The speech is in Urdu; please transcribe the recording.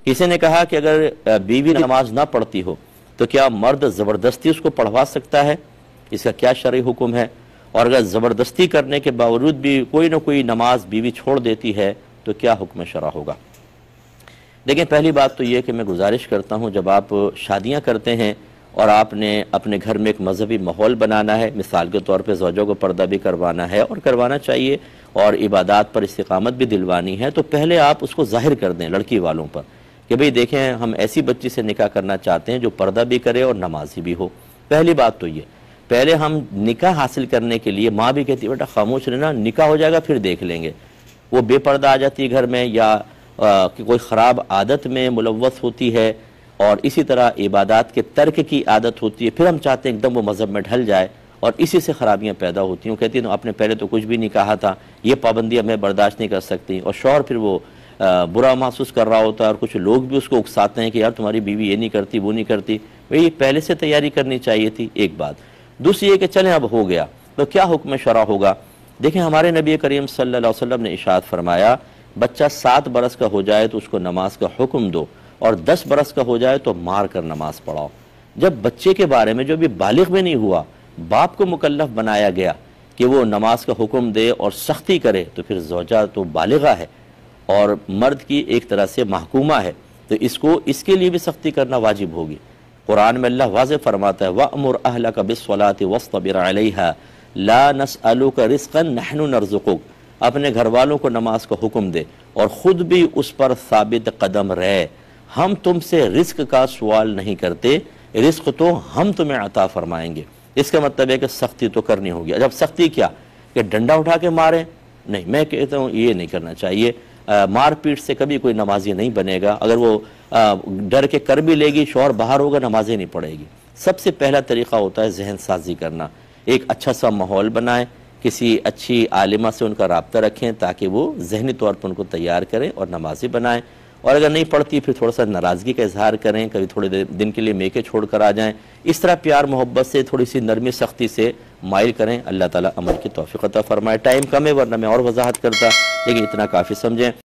کسی نے کہا کہ اگر بیوی نماز نہ پڑھتی ہو تو کیا مرد زبردستی اس کو پڑھوا سکتا ہے؟ اس کا کیا شرعی حکم ہے؟ اور اگر زبردستی کرنے کے باوجود بھی کوئی نہ کوئی نماز بیوی چھوڑ دیتی ہے تو کیا حکم شرع ہوگا؟ دیکھیں، پہلی بات تو یہ کہ میں گزارش کرتا ہوں، جب آپ شادیاں کرتے ہیں اور آپ نے اپنے گھر میں ایک مذہبی ماحول بنانا ہے، مثال کے طور پہ زوجوں کو پردہ بھی کروانا ہے اور کروانا چاہیے، اور عبادات پر استقامت بھی دلوانی ہے، تو پہلے آپ اس کو ظاہر کر دیں لڑکی والوں پر کہ بھئی دیکھیں، ہم ایسی بچی سے نکاح کرنا چاہتے ہیں جو پردہ بھی کرے اور نمازی بھی ہو۔ پہلی بات تو یہ، پہلے ہم نکاح حاصل کرنے کے لیے، ماں بھی کہتی ہے بیٹا خاموش رہنا، نکاح ہو جائے گا پھر دیکھ لیں گے۔ وہ بے پردہ آ جاتی ہے گھر میں، یا کہ کوئی خراب عادت میں ملوث ہوتی ہے، اور اسی طرح عبادات کے ترک کی عادت ہوتی ہے، پھر ہم چاہتے ہیں ایک دم وہ مذہب میں ڈھل جائے، اور اسی سے خرابیاں پیدا ہوتی ہیں۔ وہ کہتی ہیں آپ نے پہلے تو کچھ بھی نہیں کہا تھا، یہ پابندیاں میں برداشت نہیں کر سکتی، اور شوہر پھر وہ برا محسوس کر رہا ہوتا ہے، اور کچھ لوگ بھی اس کو اکساتے ہیں کہ یار تمہاری بیوی یہ نہیں کرتی، وہ نہیں کرتی۔ بھئی پہلے سے تیاری کرنی چاہیے تھی، ایک بات۔ دوسری یہ کہ چلیں اب ہو گیا تو کیا حکم شرع ہوگا؟ دیکھیں، ہمارے نبی کریم صلی اللہ علیہ وسلم نے ارشاد فرمایا، بچہ 7 برس کا ہو جائے تو اس کو نماز کا حکم دو، اور 10 برس کا ہو جائے تو مار کر نماز پڑھاؤ۔ جب بچے کے بارے میں جو بھی بالغ بھی نہیں ہوا، باپ کو مکلف بنایا گیا کہ وہ نماز کا حکم دے اور سختی کرے، تو پھر زوجہ تو بالغہ ہے اور مرد کی ایک طرح سے محکومہ ہے، تو اس کے لیے بھی سختی کرنا واجب ہوگی۔ قرآن میں اللہ واضح فرماتا ہے وَأْمُرْ أَهْلَكَ بِالصَّلَاةِ وَاصْطَبِرْ عَلَيْهَا لَا نَسْأَلُكَ رِزْقًا نَحْنُ نَرْزُقُكَ، اپنے گھر والوں کو نماز کا حکم دے اور خود بھی اس پر ثابت قدم رہے، ہم تم سے رزق کا سوال نہیں کرتے، رزق تو ہم تمہیں عطا فرمائیں گے۔ اس کا مطلب ہے کہ سختی تو کرنی ہوگی۔ جب سختی کیا کہ ڈنڈا اٹھا کے ماریں؟ نہیں، میں کہتا ہوں یہ نہیں کرنا چاہیے۔ مار پیٹ سے کبھی کوئی نمازی نہیں بنے گا۔ اگر وہ ڈر کے کر بھی لے گی، شوہر باہر ہوگا، نمازیں نہیں پڑھے گی۔ سب سے پہلا طریقہ ہوتا ہے ذہن سازی کرنا، ایک اچھا سا ماحول بنائیں، کسی اچھی عالمہ سے ان کا رابطہ رکھیں تاکہ وہ ذہنی طور پر ان کو تیار کریں اور نمازی بنائیں، اور اگر نہیں پڑھتی پھر تھوڑا سا ناراضگی کا اظہار کریں، کبھی تھوڑے دن کے لیے میکے چھوڑ کر آ جائیں، اس طرح پیار محبت سے تھوڑی سی نرمی سختی سے مائل کریں۔ اللہ تعالیٰ عمل کی توفیق عطا فرمائے۔ ٹائم کم ہے ورنہ میں اور وضاحت کرتا، لیکن اتنا کافی سمجھیں۔